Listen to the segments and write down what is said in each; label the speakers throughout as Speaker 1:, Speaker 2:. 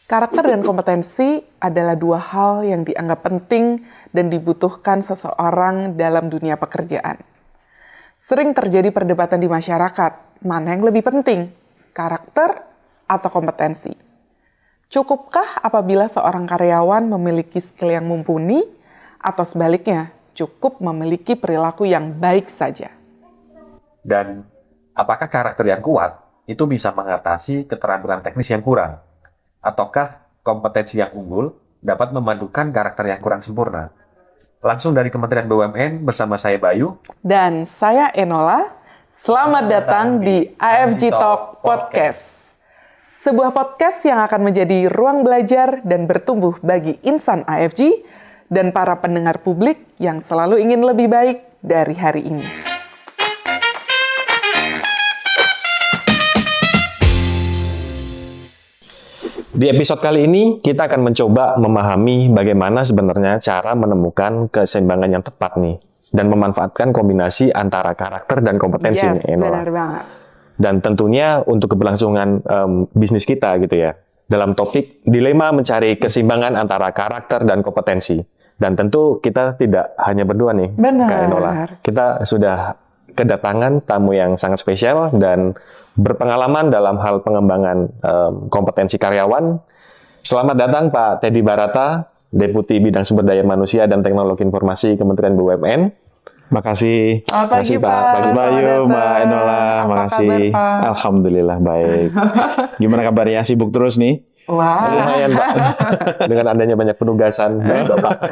Speaker 1: Karakter dan kompetensi adalah dua hal yang dianggap penting dan dibutuhkan seseorang dalam dunia pekerjaan. Sering terjadi perdebatan di masyarakat, mana yang lebih penting, karakter atau kompetensi? Cukupkah apabila seorang karyawan memiliki skill yang mumpuni, atau sebaliknya, cukup memiliki perilaku yang baik saja?
Speaker 2: Dan apakah karakter yang kuat itu bisa mengatasi keterampilan teknis yang kurang? Ataukah kompetensi yang unggul dapat memadukan karakter yang kurang sempurna? Langsung dari Kementerian BUMN bersama saya Bayu.
Speaker 1: Dan saya Enola. Selamat datang di AFG Talk Podcast. Sebuah podcast yang akan menjadi ruang belajar dan bertumbuh bagi insan AFG dan para pendengar publik yang selalu ingin lebih baik dari hari ini.
Speaker 3: Di episode kali ini, kita akan mencoba memahami bagaimana sebenarnya cara menemukan keseimbangan yang tepat nih, dan memanfaatkan kombinasi antara karakter dan kompetensi
Speaker 1: Yes,
Speaker 3: nih, Enola.
Speaker 1: benar banget.
Speaker 3: Dan tentunya untuk keberlangsungan bisnis kita gitu ya, dalam topik dilema mencari keseimbangan antara karakter dan kompetensi. Dan tentu kita tidak hanya berdua nih,
Speaker 1: Benar.
Speaker 3: Kak Enola. Kita sudah kedatangan tamu yang sangat spesial dan berpengalaman dalam hal pengembangan kompetensi karyawan. Selamat datang Pak Teddy Barata, Deputi Bidang Sumber Daya Manusia dan Teknologi Informasi Kementerian BUMN.
Speaker 4: Makasih.
Speaker 1: Selamat pagi,
Speaker 3: Makasih, Pak.
Speaker 1: Pak.
Speaker 3: Pagi,
Speaker 4: Mas Bayu,
Speaker 1: Selamat
Speaker 4: Mbak
Speaker 1: datang.
Speaker 4: Enola,
Speaker 1: Apa
Speaker 4: makasih.
Speaker 1: kabar, Pak?
Speaker 4: Alhamdulillah baik. Gimana kabarnya? Sibuk terus nih?
Speaker 1: Wah.
Speaker 3: Lumayan Pak, dengan adanya banyak penugasan dari Bapak.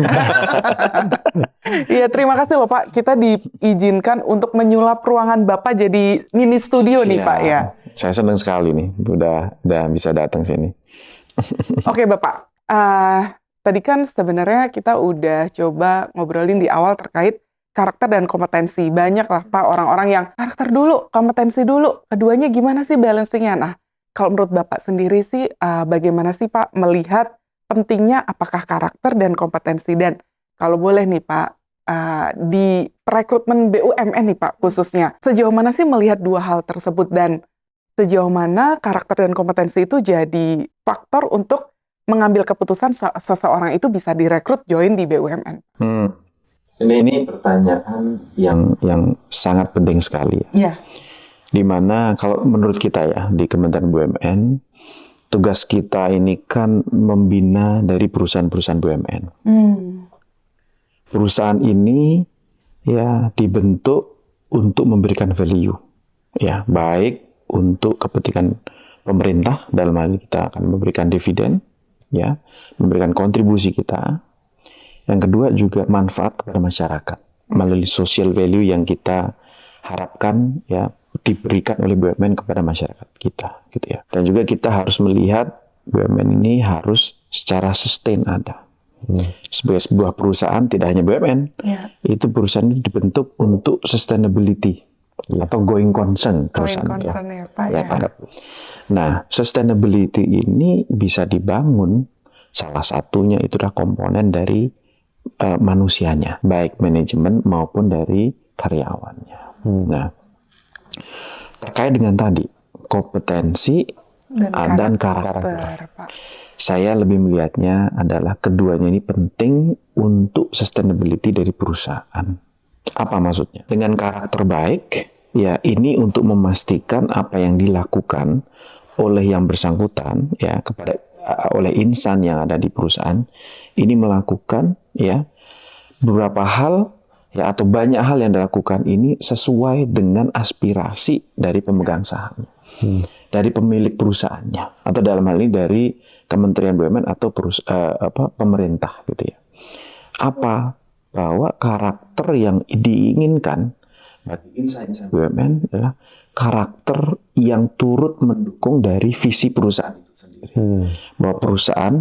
Speaker 1: Iya, terima kasih loh Pak. Kita diizinkan untuk menyulap ruangan Bapak jadi mini studio nih
Speaker 4: Siap.
Speaker 1: Pak ya.
Speaker 4: Saya senang sekali nih, udah bisa datang sini.
Speaker 1: Oke Bapak, tadi kan sebenarnya kita udah coba ngobrolin di awal terkait karakter dan kompetensi. Banyak lah Pak orang-orang yang karakter dulu, kompetensi dulu. Keduanya gimana sih balancingnya? Nah, kalau menurut Bapak sendiri sih bagaimana sih Pak melihat pentingnya apakah karakter dan kompetensi? Dan kalau boleh nih Pak, di perekrutmen BUMN nih Pak khususnya, sejauh mana sih melihat dua hal tersebut dan sejauh mana karakter dan kompetensi itu jadi faktor untuk mengambil keputusan seseorang itu bisa direkrut join di BUMN?
Speaker 4: Ini pertanyaan yang sangat penting sekali ya.
Speaker 1: Iya.
Speaker 4: Dimana kalau menurut kita ya di Kementerian BUMN, tugas kita ini kan membina dari perusahaan-perusahaan BUMN. Perusahaan ini ya dibentuk untuk memberikan value, ya baik untuk kepentingan pemerintah, dalam hal ini kita akan memberikan dividen, ya memberikan kontribusi kita. Yang kedua juga manfaat kepada masyarakat melalui social value yang kita harapkan ya diberikan oleh BUMN kepada masyarakat kita, gitu ya. Dan juga kita harus melihat BUMN ini harus secara sustain ada. Sebagai sebuah perusahaan, tidak hanya BUMN, itu perusahaan ini dibentuk untuk sustainability atau going concern perusahaan.
Speaker 1: Going concern ya Pak
Speaker 4: Ya,
Speaker 1: ya.
Speaker 4: Nah, sustainability ini bisa dibangun, salah satunya itu adalah komponen dari manusianya, baik manajemen maupun dari karyawannya. Nah, terkait dengan tadi kompetensi dan karakter.
Speaker 1: Pak.
Speaker 4: Saya lebih melihatnya adalah keduanya ini penting untuk sustainability dari perusahaan. Apa maksudnya? Dengan karakter baik, ya ini untuk memastikan apa yang dilakukan oleh yang bersangkutan, ya kepada oleh insan yang ada di perusahaan ini melakukan ya beberapa hal ya atau banyak hal yang dilakukan ini sesuai dengan aspirasi dari pemegang saham, dari pemilik perusahaannya, atau dalam hal ini dari Kementerian BUMN atau pemerintah gitu ya. Apa bahwa karakter yang diinginkan bagi insan-insan BUMN adalah karakter yang turut mendukung dari visi perusahaan itu sendiri. Bahwa perusahaan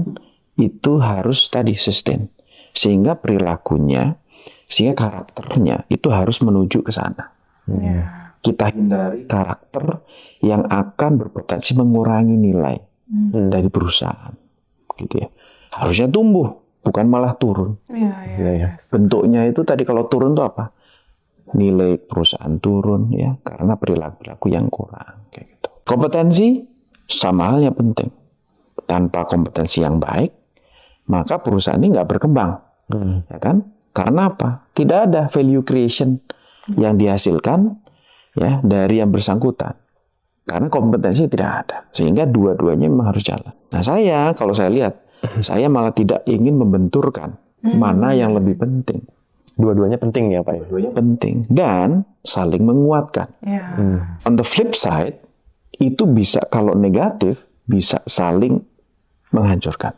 Speaker 4: itu harus tadi sustain, sehingga perilakunya, sehingga karakternya itu harus menuju ke sana. Kita hindari karakter yang akan berpotensi mengurangi nilai dari perusahaan, gitu ya. Harusnya tumbuh, bukan malah turun. Bentuknya itu tadi kalau turun itu apa? Nilai perusahaan turun ya karena perilaku yang kurang, kayak gitu. Kompetensi sama halnya penting. tanpa kompetensi yang baik, maka perusahaan ini nggak berkembang, ya kan? Karena apa? Tidak ada value creation yang dihasilkan ya dari yang bersangkutan. Karena kompetensi tidak ada, sehingga dua-duanya memang harus jalan. Nah kalau saya lihat, saya malah tidak ingin membenturkan mana yang lebih penting.
Speaker 3: Dua-duanya penting ya Pak?
Speaker 4: Dua-duanya penting dan saling menguatkan. On the flip side, itu bisa kalau negatif bisa saling menghancurkan.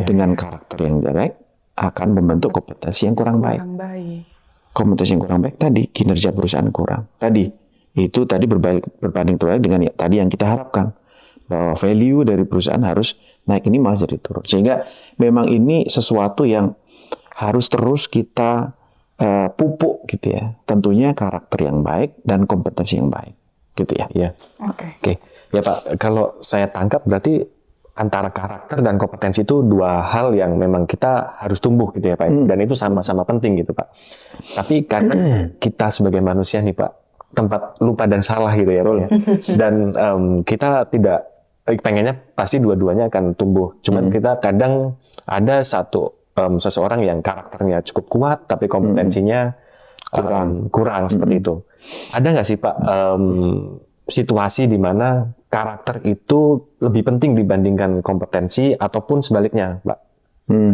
Speaker 4: Dengan karakter yang jelek akan membentuk kompetensi yang kurang baik. Kompetensi yang kurang baik tadi, kinerja perusahaan kurang. Itu tadi berbanding terbalik dengan tadi yang kita harapkan, bahwa value dari perusahaan harus naik, ini malah jadi turun. Sehingga memang ini sesuatu yang harus terus kita pupuk gitu ya. Tentunya karakter yang baik dan kompetensi yang baik gitu ya.
Speaker 3: Iya. Oke. Ya Pak, kalau saya tangkap berarti antara karakter dan kompetensi itu dua hal yang memang kita harus tumbuh gitu ya Pak. Dan itu sama-sama penting gitu Pak. Tapi karena kita sebagai manusia nih Pak, tempat lupa dan salah gitu ya Pak ya. Dan kita tidak pengennya pasti dua-duanya akan tumbuh. Cuman kita kadang ada seseorang yang karakternya cukup kuat tapi kompetensinya kurang seperti itu. Ada nggak sih Pak situasi di mana karakter itu lebih penting dibandingkan kompetensi ataupun sebaliknya Pak?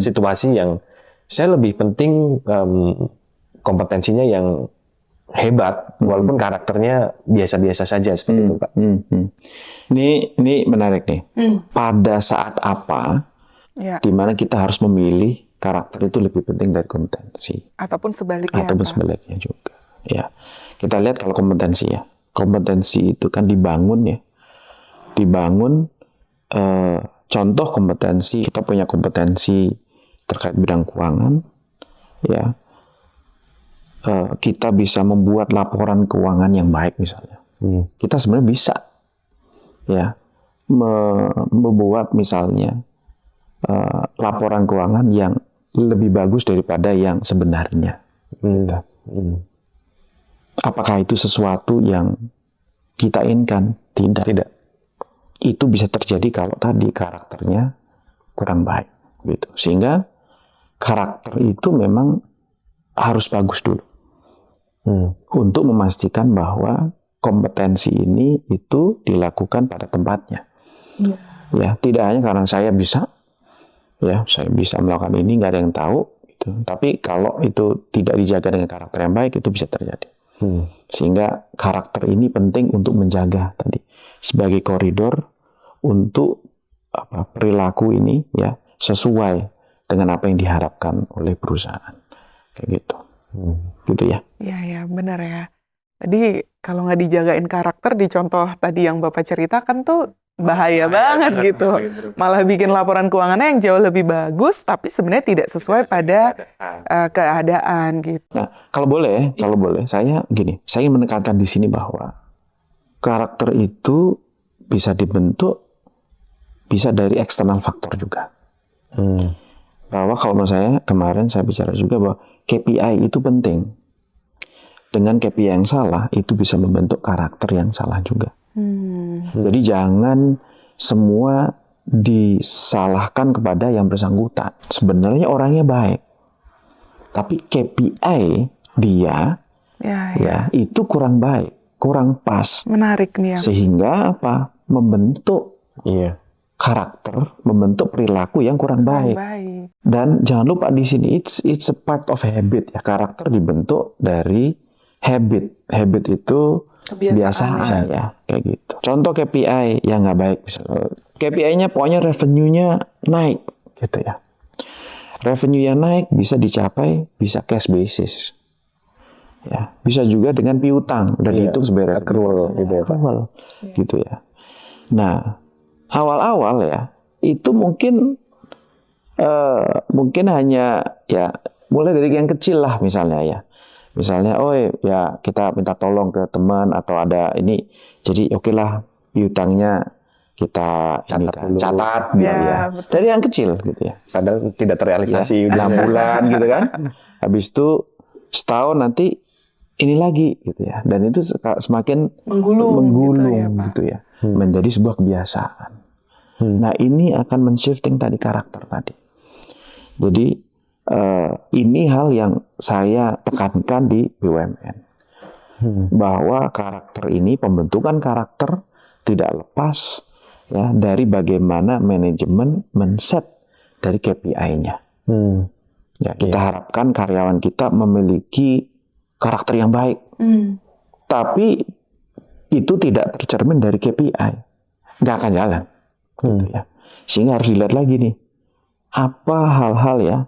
Speaker 3: Situasi yang saya lebih penting kompetensinya yang hebat walaupun karakternya biasa-biasa saja seperti itu Pak.
Speaker 4: Ini menarik nih. Pada saat apa di mana kita harus memilih karakter itu lebih penting dari kompetensi?
Speaker 1: Ataupun sebaliknya.
Speaker 4: Ataupun sebaliknya juga. Ya, kita lihat kalau kompetensi ya. Kompetensi itu kan dibangun ya. Contoh kompetensi, kita punya kompetensi terkait bidang keuangan, ya. Kita bisa membuat laporan keuangan yang baik misalnya. Kita sebenarnya bisa ya membuat misalnya laporan keuangan yang lebih bagus daripada yang sebenarnya. Apakah itu sesuatu yang kita inginkan? Tidak. Itu bisa terjadi kalau tadi karakternya kurang baik gitu. Sehingga karakter itu memang harus bagus dulu. Untuk memastikan bahwa kompetensi ini itu dilakukan pada tempatnya. Ya, tidak hanya karena saya bisa melakukan ini, nggak ada yang tahu gitu. Tapi kalau itu tidak dijaga dengan karakter yang baik, itu bisa terjadi. Sehingga karakter ini penting untuk menjaga tadi sebagai koridor untuk perilaku ini ya sesuai dengan apa yang diharapkan oleh perusahaan kayak gitu. Gitu ya.
Speaker 1: Iya, benar ya. Tadi kalau nggak dijagain karakter di contoh tadi yang Bapak ceritakan tuh bahaya banget gitu. Malah bikin laporan keuangannya yang jauh lebih bagus, tapi sebenarnya tidak sesuai pada keadaan gitu.
Speaker 4: Nah, kalau boleh, saya ingin menekankan di sini bahwa karakter itu bisa dibentuk, bisa dari eksternal faktor juga. Bahwa kalau menurut saya, kemarin saya bicara juga bahwa KPI itu penting. Dengan KPI yang salah, itu bisa membentuk karakter yang salah juga. Jadi jangan semua disalahkan kepada yang bersangkutan. Sebenarnya orangnya baik, tapi KPI dia ya itu kurang baik, kurang pas.
Speaker 1: Menarik nih ya.
Speaker 4: Sehingga apa? Membentuk karakter, membentuk perilaku yang kurang baik. Dan jangan lupa di sini it's a part of habit ya. Karakter dibentuk dari habit. Habit itu kebiasaan ya, kayak gitu. Contoh KPI yang nggak baik misalnya. KPI-nya pokoknya revenue-nya naik gitu ya. Revenue yang naik bisa dicapai, bisa cash basis. Ya, bisa juga dengan piutang dan dihitung sebagai accrual gitu ya. Nah, awal-awal ya itu mungkin hanya ya mulai dari yang kecil lah misalnya ya. Misalnya, kita minta tolong ke teman atau ada ini, jadi oke lah piutangnya kita catat ya. Dari yang kecil gitu ya.
Speaker 3: Padahal tidak terrealisasi
Speaker 4: 6 bulan gitu kan. Habis itu setahun nanti ini lagi gitu ya. Dan itu semakin menggulung gitu ya. Menjadi sebuah kebiasaan. Nah, ini akan men-shifting tadi karakter tadi. Jadi ini hal yang saya tekankan di BUMN. Bahwa karakter ini, pembentukan karakter tidak lepas ya dari bagaimana manajemen men-set dari KPI-nya. Ya, kita harapkan karyawan kita memiliki karakter yang baik. Tapi itu tidak tercermin dari KPI. Nggak akan jalan. Gitu ya. Sehingga harus dilihat lagi nih, apa hal-hal ya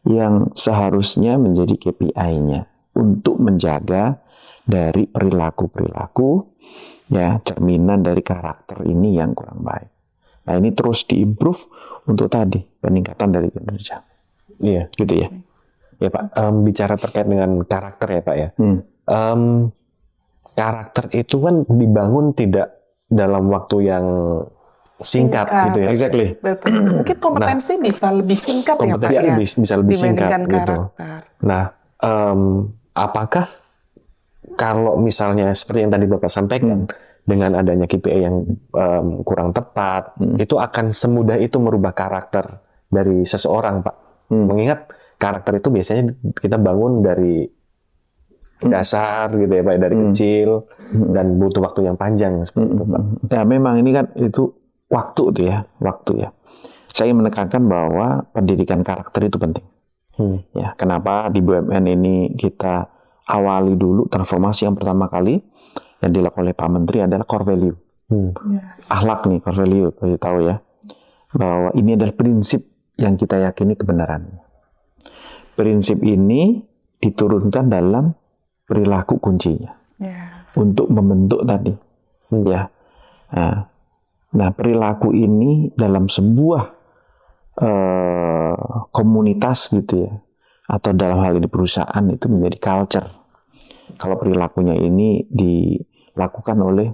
Speaker 4: yang seharusnya menjadi KPI-nya untuk menjaga dari perilaku-perilaku ya cerminan dari karakter ini yang kurang baik. Nah, ini terus diimprove untuk tadi peningkatan dari kinerja.
Speaker 3: Iya,
Speaker 4: Gitu ya.
Speaker 3: ya Pak. Bicara terkait dengan karakter ya Pak ya. Karakter itu kan dibangun tidak dalam waktu yang singkat gitu ya.
Speaker 4: Exactly.
Speaker 1: Betul. Mungkin kompetensi bisa lebih singkat ya Pak
Speaker 3: Kompetensi
Speaker 1: ya,
Speaker 3: bisa lebih singkat
Speaker 1: dibandingkan
Speaker 3: gitu.
Speaker 1: karakter.
Speaker 3: Nah, apakah kalau misalnya seperti yang tadi Bapak sampaikan, dengan adanya KPI yang kurang tepat, itu akan semudah itu merubah karakter dari seseorang, Pak? Mengingat karakter itu biasanya kita bangun dari dasar gitu ya Pak, dari kecil dan butuh waktu yang panjang seperti itu Pak.
Speaker 4: Ya memang ini kan itu waktu tuh ya, waktu ya. Saya menekankan bahwa pendidikan karakter itu penting. Ya, kenapa di BUMN ini kita awali dulu transformasi yang pertama kali yang dilakukan oleh Pak Menteri adalah core value. Akhlak nih, core value, kasih tahu ya. Bahwa ini adalah prinsip yang kita yakini kebenarannya. Prinsip ini diturunkan dalam perilaku kuncinya untuk membentuk tadi. Ya. Nah, perilaku ini dalam sebuah komunitas gitu ya, atau dalam hal ini perusahaan itu menjadi culture. Kalau perilakunya ini dilakukan oleh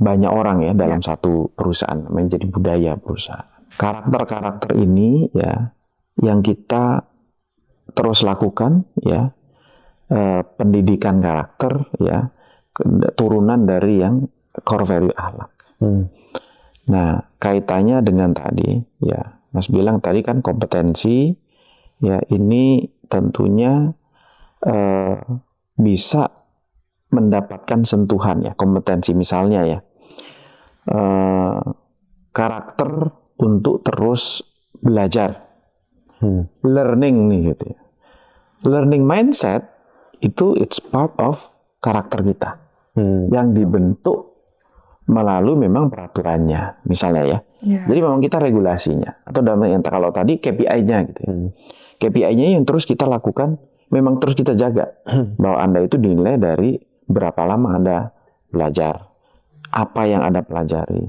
Speaker 4: banyak orang ya dalam satu perusahaan, menjadi budaya perusahaan. Karakter-karakter ini ya yang kita terus lakukan ya, pendidikan karakter ya, turunan dari yang core value akhlak. Nah, kaitannya dengan tadi ya, Mas bilang tadi kan kompetensi ya, ini tentunya bisa mendapatkan sentuhan ya, kompetensi misalnya ya, karakter untuk terus belajar, learning nih gitu ya. Learning mindset itu it's part of karakter kita yang dibentuk melalui memang peraturannya misalnya ya. Jadi memang kita regulasinya atau dalam yang kalau tadi KPI-nya gitu ya. KPI-nya yang terus kita lakukan, memang terus kita jaga bahwa Anda itu dinilai dari berapa lama Anda belajar, apa yang Anda pelajari.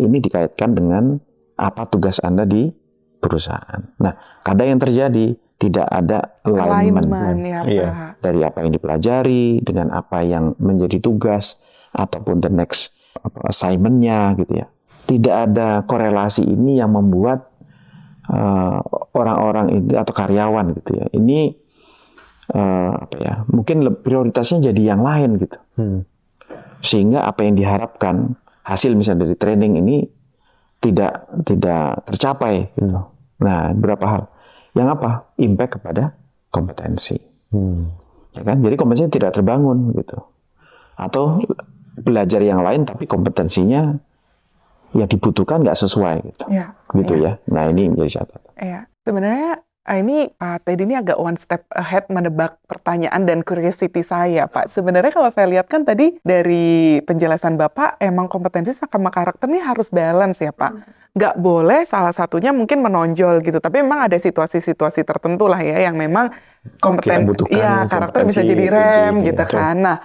Speaker 4: Ini dikaitkan dengan apa tugas Anda di perusahaan. Nah, kadang yang terjadi tidak ada alignment
Speaker 1: ya,
Speaker 4: dari apa yang dipelajari dengan apa yang menjadi tugas ataupun the next assignment-nya gitu ya. Tidak ada korelasi ini yang membuat orang-orang itu atau karyawan gitu ya. Ini apa ya? Mungkin prioritasnya jadi yang lain gitu. Sehingga apa yang diharapkan hasil misalnya dari training ini tidak tercapai gitu. Nah, beberapa hal. Yang apa? Impact kepada kompetensi. Ya kan? Jadi kompetensi tidak terbangun gitu. Atau belajar yang lain tapi kompetensinya yang dibutuhkan nggak sesuai gitu. Gitu ya. Nah, ini menjadi catatan.
Speaker 1: Sebenarnya ini Pak Teddy ini agak one step ahead menebak pertanyaan dan curiosity saya, Pak. Sebenarnya kalau saya lihat kan tadi dari penjelasan Bapak, emang kompetensi sama karakter ini harus balance ya, Pak. Nggak boleh salah satunya mungkin menonjol gitu, tapi memang ada situasi-situasi tertentu lah ya, yang memang karakter bisa jadi rem gitu kan. Nah,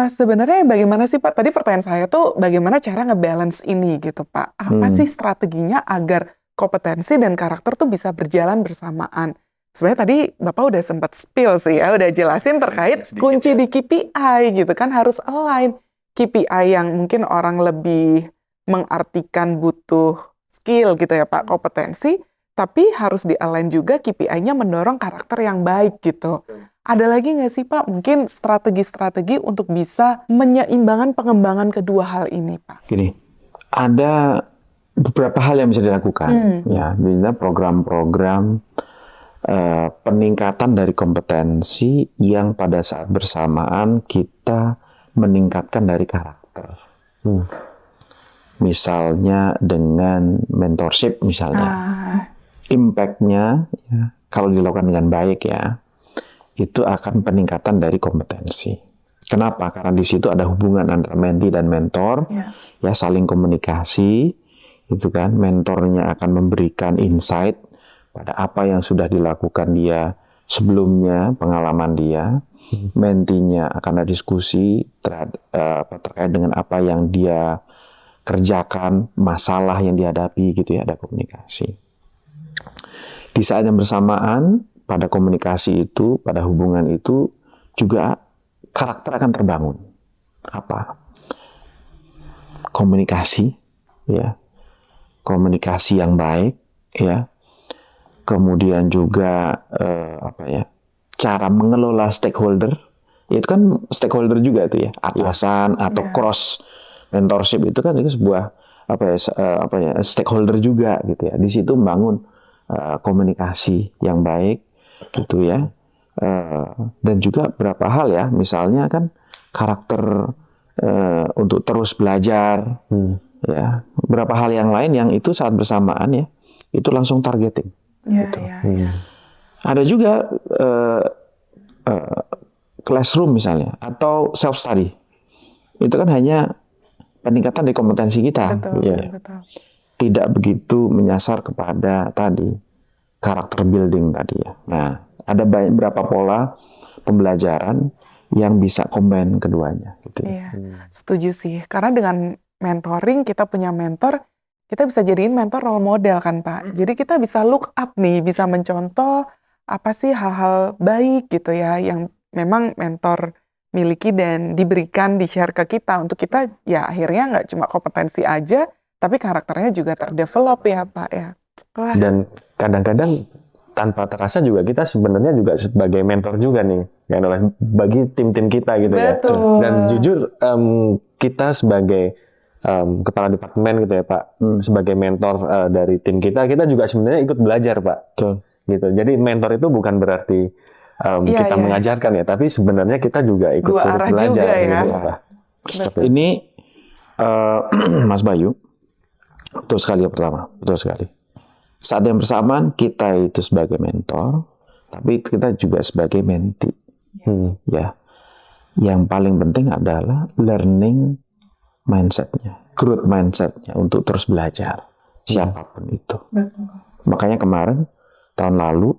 Speaker 1: sebenarnya bagaimana sih Pak? Tadi pertanyaan saya tuh bagaimana cara ngebalance ini gitu, Pak? Apa sih strateginya agar kompetensi dan karakter tuh bisa berjalan bersamaan? Sebenarnya tadi Bapak udah sempat spill sih ya, udah jelasin terkait kunci di KPI gitu kan, harus align KPI yang mungkin orang lebih mengartikan butuh skill gitu ya Pak, kompetensi, tapi harus di-align juga KPI-nya mendorong karakter yang baik gitu. Ada lagi nggak sih Pak mungkin strategi-strategi untuk bisa menyeimbangkan pengembangan kedua hal ini Pak?
Speaker 4: Gini, ada beberapa hal yang bisa dilakukan. Ya, misalnya program-program peningkatan dari kompetensi yang pada saat bersamaan kita meningkatkan dari karakter. Misalnya dengan mentorship misalnya. Impact-nya ya, kalau dilakukan dengan baik ya, itu akan peningkatan dari kompetensi. Kenapa? Karena di situ ada hubungan antara mentee dan mentor, ya saling komunikasi, itu kan. Mentornya akan memberikan insight pada apa yang sudah dilakukan dia sebelumnya, pengalaman dia. Mentee-nya akan ada diskusi terkait dengan apa yang dia kerjakan, masalah yang dihadapi gitu ya, ada komunikasi. Di saat yang bersamaan, pada komunikasi itu, pada hubungan itu juga karakter akan terbangun. Apa? Komunikasi, ya, komunikasi yang baik, ya. Kemudian juga cara mengelola stakeholder. Itu kan stakeholder juga itu ya, atasan atau cross mentorship itu kan sebuah stakeholder juga gitu ya. Di situ membangun komunikasi yang baik gitu ya. Dan juga beberapa hal ya, misalnya kan karakter untuk terus belajar, ya, beberapa hal yang lain yang itu saat bersamaan ya, itu langsung targeting. Gitu. Ada juga classroom misalnya atau self study, itu kan hanya peningkatan dari kompetensi kita,
Speaker 1: Betul.
Speaker 4: Tidak begitu menyasar kepada tadi karakter building tadi ya. Nah, ada beberapa pola pembelajaran yang bisa combine keduanya. Gitu.
Speaker 1: Setuju sih. Karena dengan mentoring, kita punya mentor, kita bisa jadiin mentor role model kan Pak. Jadi kita bisa look up nih, bisa mencontoh apa sih hal-hal baik gitu ya, yang memang mentor miliki dan diberikan, di-share ke kita. Untuk kita ya akhirnya nggak cuma kompetensi aja, tapi karakternya juga terdevelop ya Pak ya. Wah.
Speaker 3: Dan kadang-kadang tanpa terasa juga kita sebenarnya juga sebagai mentor juga nih, ya, bagi tim-tim kita gitu.
Speaker 1: Betul.
Speaker 3: Ya. Dan jujur kita sebagai kepala departemen gitu ya Pak, sebagai mentor dari tim kita juga sebenarnya ikut belajar Pak. Gitu. Jadi mentor itu bukan berarti kita mengajarkan ya, tapi sebenarnya kita juga ikut belajar
Speaker 1: juga ya.
Speaker 3: gitu,
Speaker 4: Pak. Ini Mas Bayu, betul sekali yang pertama, betul sekali. Saat yang bersamaan kita itu sebagai mentor, tapi kita juga sebagai mentee. Ya, yang paling penting adalah learning mindset-nya, growth mindset-nya untuk terus belajar, siapapun itu. Makanya kemarin, tahun lalu,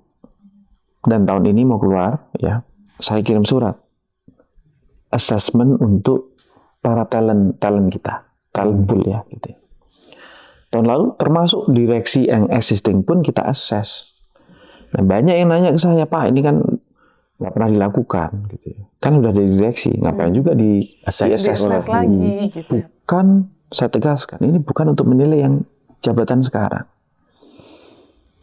Speaker 4: dan tahun ini mau keluar, ya, saya kirim surat assessment untuk para talent kita, talent pool ya, gitu. Tahun lalu termasuk direksi yang existing pun kita assess. Nah, banyak yang nanya ke saya, Pak, ini kan nggak pernah dilakukan, gitu. Kan udah dari direksi, ngapain juga di assess
Speaker 1: lagi, gitu.
Speaker 4: Bukan, saya tegaskan, ini bukan untuk menilai yang jabatan sekarang.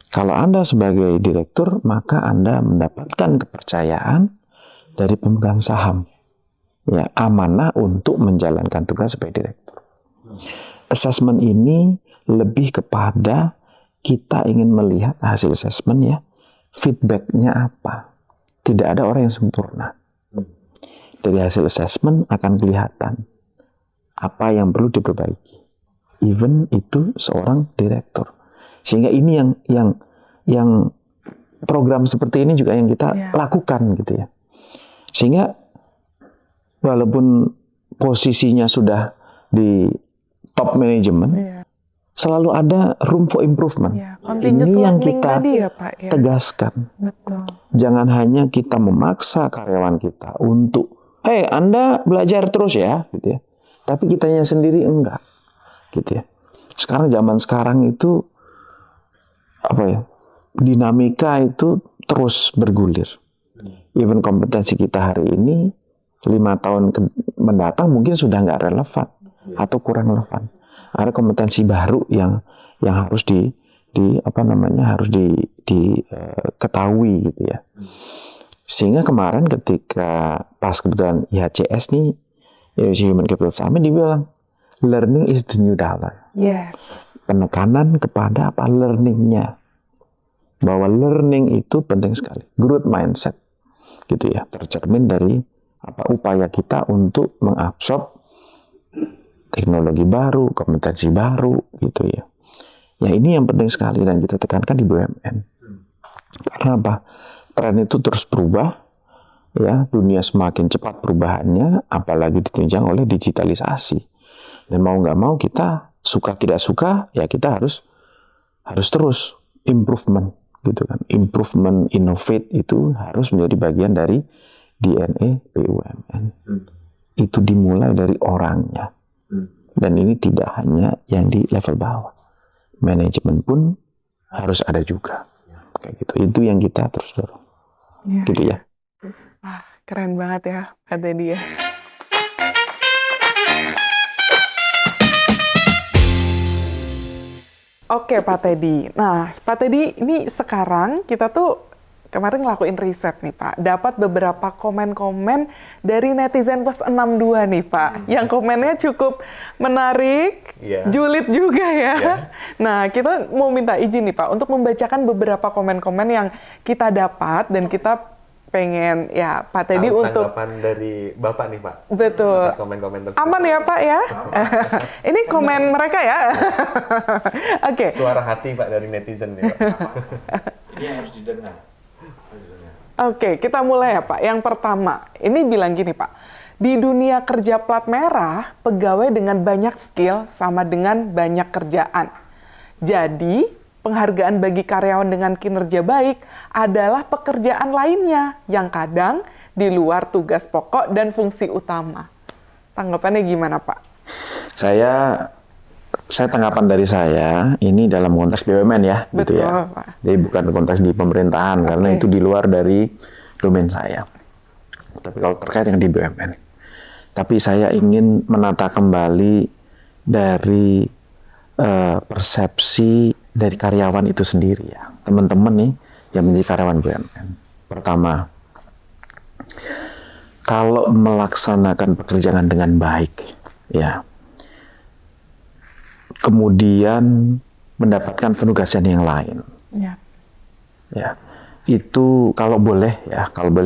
Speaker 4: Kalau Anda sebagai direktur, maka Anda mendapatkan kepercayaan dari pemegang saham, ya, amanah untuk menjalankan tugas sebagai direktur. Assessment ini lebih kepada kita ingin melihat hasil assessment ya, feedback-nya apa. Tidak ada orang yang sempurna. Dari hasil assessment akan kelihatan apa yang perlu diperbaiki. Even itu seorang direktur. Sehingga ini yang program seperti ini juga yang kita lakukan gitu ya. Sehingga walaupun posisinya sudah di top management, selalu ada room for improvement. Ini yang kita tegaskan.
Speaker 1: Betul.
Speaker 4: Jangan hanya kita memaksa karyawan kita untuk, hey, Anda belajar terus ya, gitu ya. Tapi kitanya sendiri enggak, gitu ya. Sekarang zaman sekarang itu dinamika itu terus bergulir. Even kompetensi kita hari ini 5 tahun mendatang mungkin sudah nggak relevan atau kurang relevan. Ada kompetensi baru yang harus diketahui gitu ya. Sehingga kemarin ketika pas kebetulan IHCS nih, Human Capital Summit, dibilang learning is the new dollar.
Speaker 1: Yes.
Speaker 4: penekanan kepada apa learningnya, bahwa learning itu penting sekali, growth mindset, gitu ya, tercermin dari apa upaya kita untuk mengabsorb teknologi baru, kompetensi baru, gitu ya. Ya ini yang penting sekali dan kita tekankan di BUMN. Karena apa? Tren itu terus berubah, ya, dunia semakin cepat perubahannya, apalagi ditunjang oleh digitalisasi. Dan mau nggak mau kita suka tidak suka, ya kita harus terus improvement, gitu kan. Improvement, innovate itu harus menjadi bagian dari DNA BUMN. Itu dimulai dari orangnya. Dan ini tidak hanya yang di level bawah. Manajemen pun harus ada juga. Kayak gitu. Itu yang kita terus dorong.
Speaker 1: Ya.
Speaker 4: Gitu ya.
Speaker 1: Wah, keren banget ya, Pak Teddy ya. Oke, Pak Teddy. Nah, Pak Teddy, ini sekarang kita tuh kemarin ngelakuin riset nih, Pak. Dapat beberapa komen-komen dari netizen plus 62 nih, Pak. Yang komennya cukup menarik, julid juga ya. Nah, kita mau minta izin nih, Pak, untuk membacakan beberapa komen-komen yang kita dapat dan kita pengen ya Pak Teddy untuk
Speaker 3: tanggapan dari Bapak nih, Pak.
Speaker 1: Betul.
Speaker 3: Atas komen-komen tersebut.
Speaker 1: Aman ya, Pak ya? Ini komen mereka ya. Oke.
Speaker 3: Suara hati, Pak, dari netizen nih, Pak.
Speaker 4: Ini harus didengar.
Speaker 1: Oke, kita mulai ya Pak. Yang pertama, ini bilang gini Pak. Di dunia kerja plat merah, pegawai dengan banyak skill sama dengan banyak kerjaan. Jadi, penghargaan bagi karyawan dengan kinerja baik adalah pekerjaan lainnya yang kadang di luar tugas pokok dan fungsi utama. Tanggapannya gimana Pak?
Speaker 4: Saya tanggapan dari saya ini dalam konteks BUMN ya,
Speaker 1: Betul,
Speaker 4: gitu ya.
Speaker 1: Pak.
Speaker 4: Jadi bukan konteks di pemerintahan karena itu di luar dari domain saya. Tapi kalau terkait dengan di BUMN, tapi saya ingin menata kembali dari persepsi dari karyawan itu sendiri ya, teman-teman nih yang menjadi karyawan BUMN. Pertama, kalau melaksanakan pekerjaan dengan baik, ya. Kemudian mendapatkan penugasan yang lain. Ya. Itu kalau boleh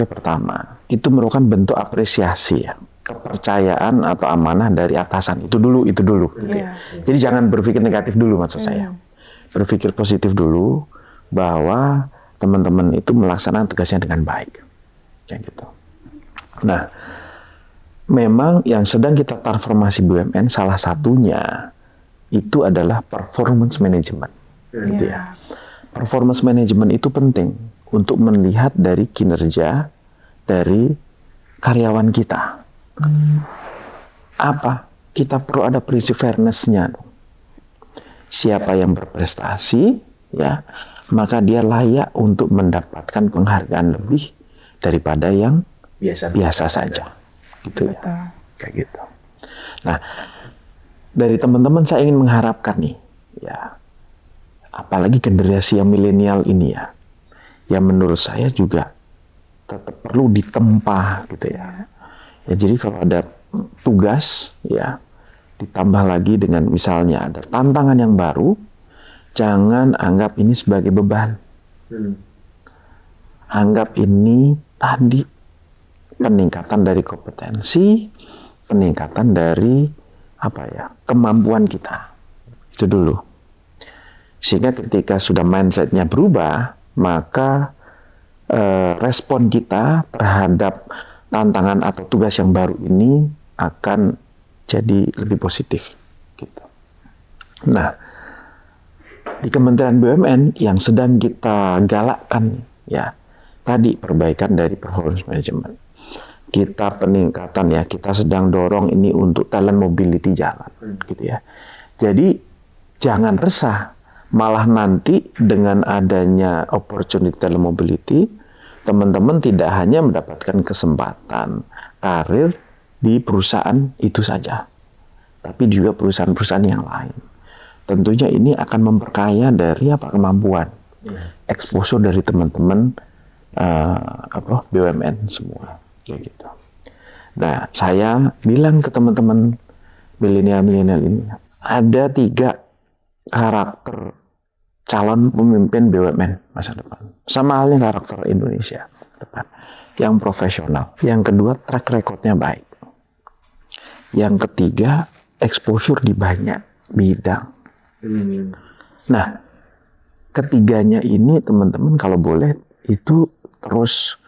Speaker 4: pertama, itu merupakan bentuk apresiasi ya, kepercayaan atau amanah dari atasan. Itu dulu gitu ya. Jadi jangan berpikir negatif dulu maksud saya. Berpikir positif dulu bahwa teman-teman itu melaksanakan tugasnya dengan baik. Kayak gitu. Nah, memang yang sedang kita transformasi BUMN salah satunya itu adalah performance management, gitu ya. Performance management itu penting untuk melihat dari kinerja dari karyawan kita. Apa? Kita perlu ada prinsip fairness-nya. Siapa yang berprestasi, ya, maka dia layak untuk mendapatkan penghargaan lebih daripada yang biasa saja, gitu ya. Kayak gitu. Nah, dari teman-teman saya ingin mengharapkan nih, ya, apalagi generasi yang milenial ini ya, yang menurut saya juga tetap perlu ditempa gitu ya. Ya jadi kalau ada tugas ya, ditambah lagi dengan misalnya ada tantangan yang baru, jangan anggap ini sebagai beban. Anggap ini tadi peningkatan dari kompetensi, peningkatan dari kemampuan kita. Itu dulu. Sehingga ketika sudah mindset-nya berubah, maka respon kita terhadap tantangan atau tugas yang baru ini akan jadi lebih positif. Gitu. Nah, di Kementerian BUMN yang sedang kita galakkan, ya, tadi perbaikan dari performance management. Kita peningkatan ya, kita sedang dorong ini untuk talent mobility jalan, gitu ya. Jadi jangan resah, malah nanti dengan adanya opportunity talent mobility, teman-teman tidak hanya mendapatkan kesempatan karir di perusahaan itu saja, tapi juga perusahaan-perusahaan yang lain. Tentunya ini akan memperkaya dari kemampuan, exposure dari teman-teman BUMN semua. Kayak gitu. Nah, saya bilang ke teman-teman milenial ini, ada 3 karakter calon pemimpin BUMN masa depan. Sama halnya karakter Indonesia depan. Yang profesional. Yang kedua, track record-nya baik. Yang ketiga, exposure di banyak bidang. Nah, ketiganya ini teman-teman kalau boleh itu terus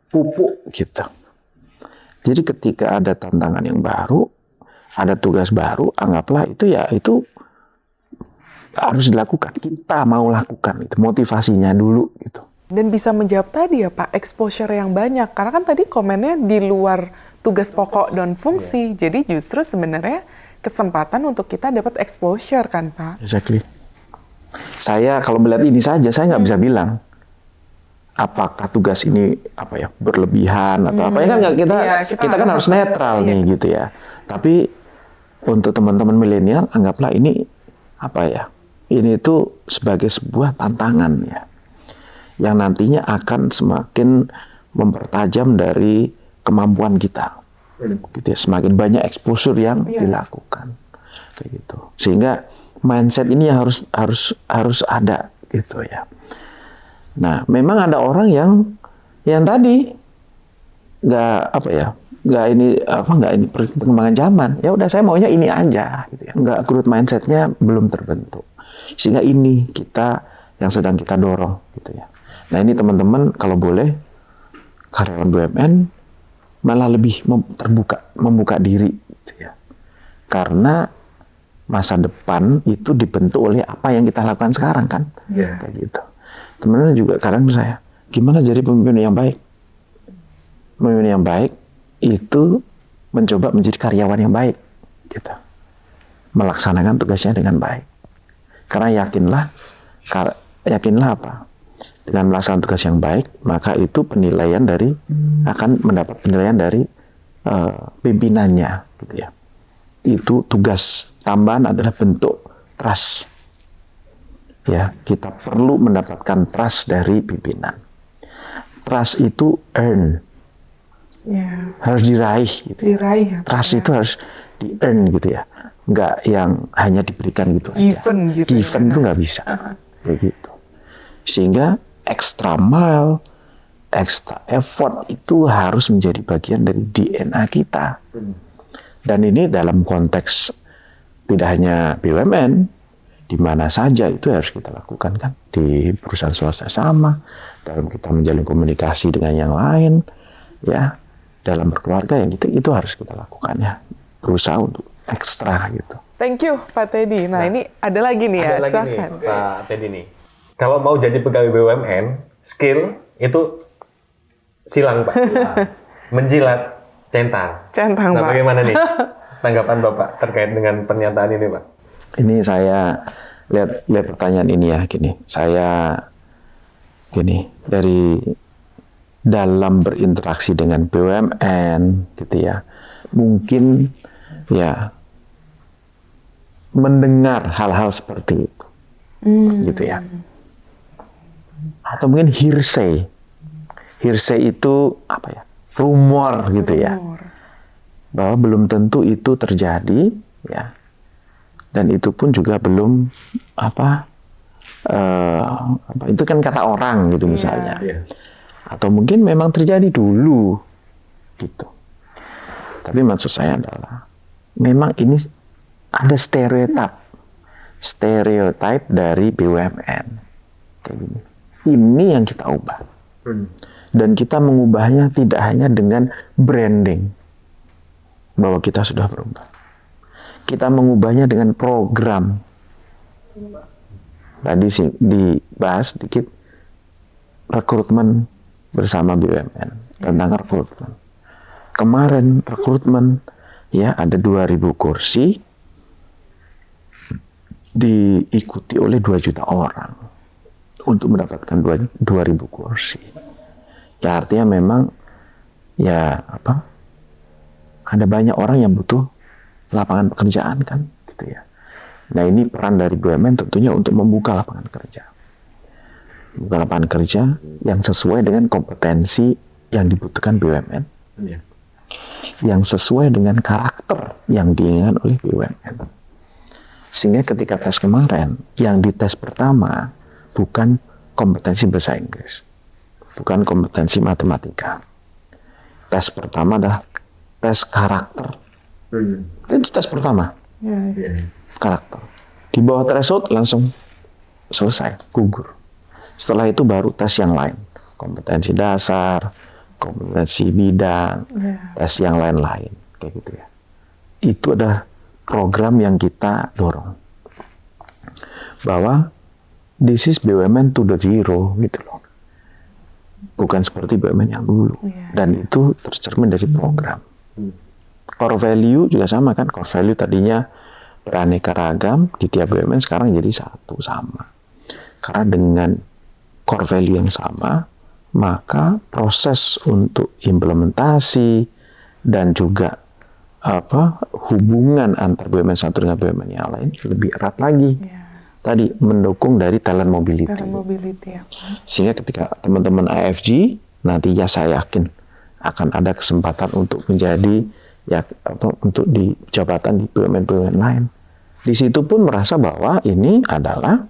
Speaker 4: pupuk gitu. Jadi ketika ada tantangan yang baru, ada tugas baru, anggaplah itu harus dilakukan. Kita mau lakukan itu, motivasinya dulu gitu.
Speaker 1: Dan bisa menjawab tadi ya Pak, exposure yang banyak. Karena kan tadi komennya di luar tugas pokok dan fungsi. Jadi justru sebenarnya kesempatan untuk kita dapat exposure kan Pak?
Speaker 4: Exactly. Saya kalau melihat ini saja, saya nggak bisa bilang apakah tugas ini berlebihan atau apa ya kan kita kan harus netral nih gitu ya. Tapi untuk teman-teman milenial anggaplah ini ini itu sebagai sebuah tantangan ya, yang nantinya akan semakin mempertajam dari kemampuan kita. Gitu ya, semakin banyak exposure yang dilakukan, kayak gitu. Sehingga mindset ini harus ada gitu ya. Nah, memang ada orang yang tadi nggak ini perkembangan zaman. Ya udah saya maunya ini aja gitu ya. Nggak growth mindsetnya belum terbentuk. Sehingga ini yang sedang kita dorong gitu ya. Nah, ini teman-teman kalau boleh karyawan BUMN malah lebih membuka diri gitu ya. Karena masa depan itu dibentuk oleh apa yang kita lakukan sekarang kan. Kayak gitu. Teman-teman juga kadang saya, gimana jadi pemimpin yang baik? Pemimpin yang baik itu mencoba menjadi karyawan yang baik gitu. Melaksanakan tugasnya dengan baik. Karena yakinlah apa? Dengan melaksanakan tugas yang baik, maka itu akan mendapat penilaian dari pimpinannya, gitu ya. Itu tugas tambahan adalah bentuk trust. Ya, kita perlu mendapatkan trust dari pimpinan. Trust itu harus diraih, gitu.
Speaker 1: Diraih.
Speaker 4: Trust itu harus di-earn, gitu ya. Nggak yang hanya diberikan gitu aja. Given itu nggak bisa. Kayak gitu. Sehingga extra mile, extra effort itu harus menjadi bagian dari DNA kita. Dan ini dalam konteks tidak hanya BUMN, di mana saja itu harus kita lakukan kan. Di perusahaan swasta sama, dalam kita menjalin komunikasi dengan yang lain, ya, dalam berkeluarga yang itu harus kita lakukan ya. Berusaha untuk ekstra gitu.
Speaker 1: Thank you Pak Teddy. Nah ini ada lagi nih ya.
Speaker 2: Ada lagi nih Pak Teddy nih. Kalau mau jadi pegawai BUMN, skill itu silang Pak. Menjilat centang.
Speaker 1: Centang
Speaker 2: Pak. Bagaimana nih tanggapan Bapak terkait dengan pernyataan ini Pak?
Speaker 4: Ini saya lihat pertanyaan ini ya gini. Saya dari dalam berinteraksi dengan BUMN gitu ya. Mungkin ya mendengar hal-hal seperti itu. Gitu ya. Atau mungkin hearsay. Hearsay itu rumor gitu ya. Bahwa belum tentu itu terjadi ya. Dan itu pun juga belum itu kan kata orang gitu misalnya. Atau mungkin memang terjadi dulu gitu. Tapi maksud saya adalah memang ini ada stereotip dari BUMN kayak gini. Ini yang kita ubah. Dan kita mengubahnya tidak hanya dengan branding bahwa kita sudah berubah. Kita mengubahnya dengan program. Tadi dibahas sedikit rekrutmen bersama BUMN tentang rekrutmen. Kemarin rekrutmen ya ada 2.000 kursi diikuti oleh 2 juta orang untuk mendapatkan 2.000 kursi. Ya artinya memang ya ada banyak orang yang butuh lapangan pekerjaan kan gitu ya. Nah ini peran dari BUMN tentunya untuk membuka lapangan kerja. Membuka lapangan kerja yang sesuai dengan kompetensi yang dibutuhkan BUMN. Yang sesuai dengan karakter yang diinginkan oleh BUMN. Sehingga ketika tes kemarin, yang dites pertama bukan kompetensi bahasa Inggris, bukan kompetensi matematika. Tes pertama adalah tes karakter. Itu tes pertama, karakter. Di bawah threshold langsung selesai, gugur. Setelah itu baru tes yang lain, kompetensi dasar, kompetensi bidang, tes yang lain-lain, kayak gitu ya. Itu adalah program yang kita dorong, bahwa this is BUMN 2.0 gitu loh, bukan seperti BUMN yang dulu. Dan itu tercermin dari program. Core value juga sama kan, core value tadinya beraneka ragam di tiap BUMN, sekarang jadi satu sama. Karena dengan core value yang sama, maka proses untuk implementasi dan juga hubungan antar BUMN satu dengan BUMN yang lain lebih erat lagi. Tadi mendukung dari talent mobility. Sehingga ketika teman-teman AFG nanti ya saya yakin akan ada kesempatan untuk menjadi untuk di jabatan di BUMN-BUMN lain. Di situ pun merasa bahwa ini adalah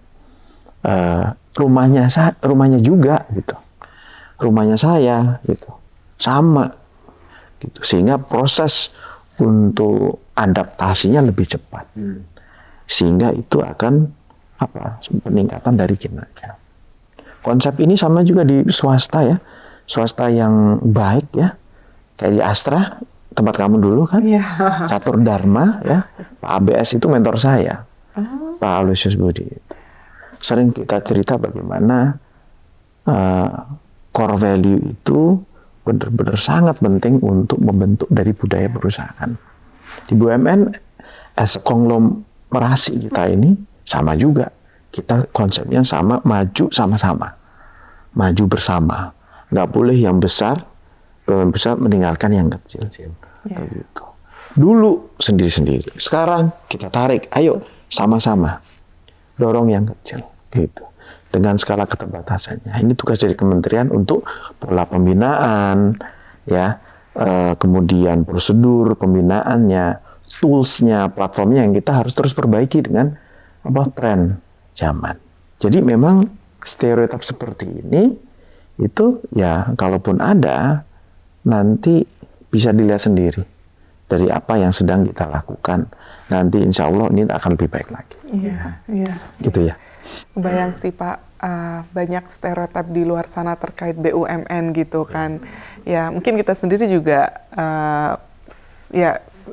Speaker 4: rumahnya juga gitu. Rumahnya saya gitu. Sama gitu. Sehingga proses untuk adaptasinya lebih cepat. Sehingga itu akan peningkatan dari kinerja. Konsep ini sama juga di swasta ya. Swasta yang baik ya. Kayak di Astra, tempat kamu dulu kan. Catur Dharma ya. Pak ABS itu mentor saya. Pak Aloysius Budi. Sering kita cerita bagaimana core value itu benar-benar sangat penting untuk membentuk dari budaya perusahaan. Di BUMN, as a konglomerasi kita ini sama juga. Kita konsepnya sama, maju sama-sama. Maju bersama. Nggak boleh yang besar, BUMN besar meninggalkan yang kecil. Gitu. Dulu sendiri-sendiri. Sekarang kita tarik, ayo sama-sama. Dorong yang kecil. Gitu. Dengan skala keterbatasannya. Ini tugas dari kementerian untuk pola pembinaan, ya, kemudian prosedur pembinaannya, toolsnya, platformnya yang kita harus terus perbaiki dengan tren zaman. Jadi memang stereotip seperti ini itu ya kalaupun ada nanti bisa dilihat sendiri dari apa yang sedang kita lakukan. Nanti insya Allah ini akan lebih baik lagi. Gitu ya.
Speaker 1: Bayang sih Pak, banyak stereotip di luar sana terkait BUMN gitu kan. Ya mungkin kita sendiri juga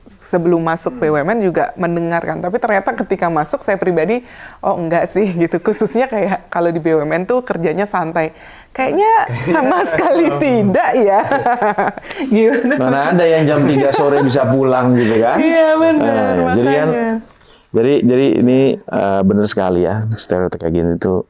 Speaker 1: sebelum masuk BUMN juga mendengarkan. Tapi ternyata ketika masuk saya pribadi, oh enggak sih gitu. Khususnya kayak kalau di BUMN tuh kerjanya santai. Kayaknya sama sekali tidak ya. Gimana?
Speaker 4: Mana ada yang jam 3 sore bisa pulang gitu kan?
Speaker 1: Iya benar.
Speaker 4: Jadi kan, jadi ini benar sekali ya, stereotip kayak gini tuh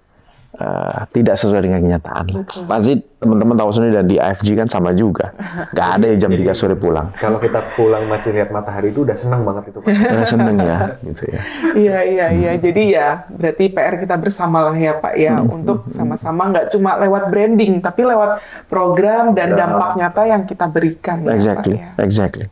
Speaker 4: tidak sesuai dengan kenyataan. Pasti teman-teman tahu sendiri dan di AFG kan sama juga. Nggak ada yang jam 3 sore pulang.
Speaker 2: Kalau kita pulang masih lihat matahari itu udah senang banget itu Pak.
Speaker 4: Udah seneng ya, gitu ya.
Speaker 1: Iya. Jadi ya berarti PR kita bersama lah ya Pak ya untuk sama-sama nggak cuma lewat branding tapi lewat program dan dampak nyata yang kita berikan ya Pak ya.
Speaker 4: Exactly.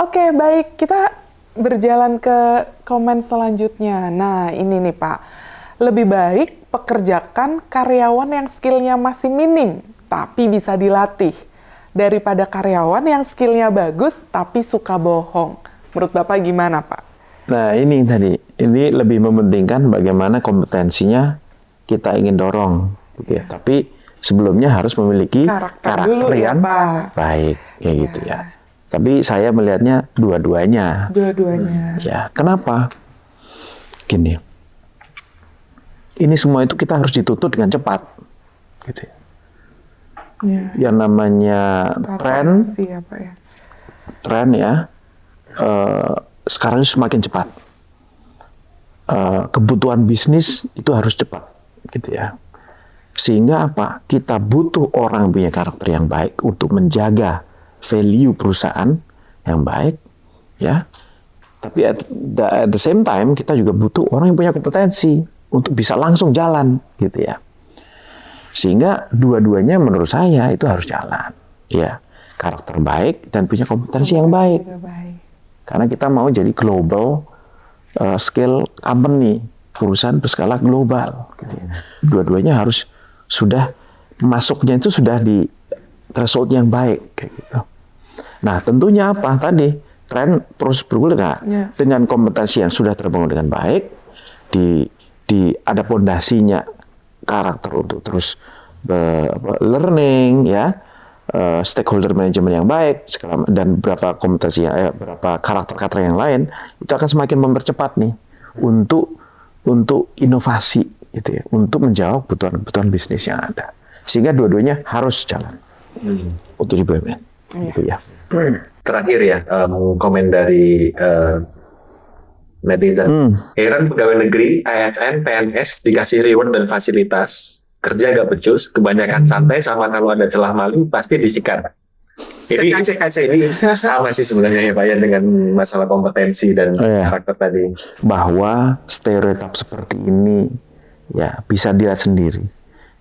Speaker 1: Oke, baik. Kita berjalan ke komen selanjutnya. Nah, ini nih Pak. Lebih baik pekerjakan karyawan yang skillnya masih minim, tapi bisa dilatih, daripada karyawan yang skillnya bagus, tapi suka bohong. Menurut Bapak gimana, Pak?
Speaker 4: Nah, ini tadi. Ini lebih mementingkan bagaimana kompetensinya kita ingin dorong. Gitu ya. Tapi sebelumnya harus memiliki karakter
Speaker 1: dulu,
Speaker 4: yang baik. Kayak gitu ya. Tapi saya melihatnya dua-duanya. Ya, kenapa? Gini. Ini semua itu kita harus dituntut dengan cepat. Gitu ya. Yang namanya tren ya, sekarang ini semakin cepat. Kebutuhan bisnis itu harus cepat. Gitu ya. Sehingga apa? Kita butuh orang punya karakter yang baik untuk menjaga value perusahaan yang baik, ya. Tapi at the same time kita juga butuh orang yang punya kompetensi untuk bisa langsung jalan, gitu ya. Sehingga dua-duanya menurut saya itu harus jalan, ya. Karakter baik dan punya kompetensi yang baik. Karena kita mau jadi global scale company, perusahaan berskala global. Gitu ya. Dua-duanya harus sudah masuknya itu sudah di threshold yang baik kayak gitu. Nah, tentunya apa tadi tren terus bergulir dengan kompetensi yang sudah terbangun dengan baik, ada pondasinya karakter untuk terus learning ya, stakeholder management yang baik dan beberapa kompetensi beberapa karakter yang lain itu akan semakin mempercepat nih untuk inovasi gitu ya, untuk menjawab kebutuhan bisnis yang ada, sehingga dua-duanya harus jalan untuk di BUMN. Gitu ya.
Speaker 3: Terakhir ya, komen dari netizen. Heran pegawai negeri, ASN, PNS dikasih reward dan fasilitas, kerja gak becus, kebanyakan santai, sama kalau ada celah maling pasti disikat. Ini sama sih sebenarnya ya Pak ya dengan masalah kompetensi dan karakter tadi.
Speaker 4: Bahwa stereotip seperti ini ya bisa dilihat sendiri.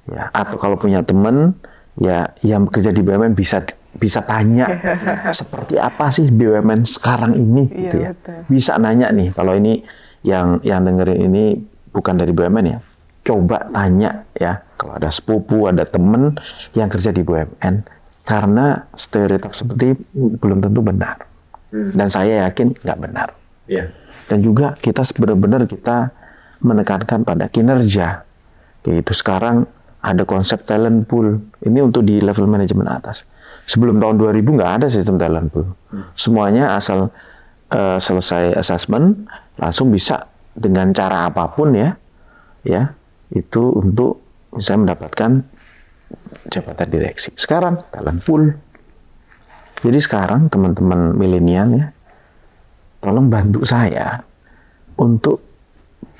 Speaker 4: Ya, atau kalau punya teman ya yang kerja di BUMN bisa tanya seperti apa sih BUMN sekarang ini gitu ya. Betul. Bisa nanya nih, kalau ini yang dengerin ini bukan dari BUMN ya, coba tanya ya kalau ada sepupu, ada temen yang kerja di BUMN, karena stereotip seperti belum tentu benar. Dan saya yakin nggak benar. Dan juga kita benar-benar kita menekankan pada kinerja. Gitu. Sekarang ada konsep talent pool, ini untuk di level manajemen atas. Sebelum tahun 2000 nggak ada sistem talent pool. Semuanya asal selesai assessment langsung bisa dengan cara apapun ya itu untuk bisa mendapatkan jabatan direksi. Sekarang talent pool. Jadi sekarang teman-teman milenial ya, tolong bantu saya untuk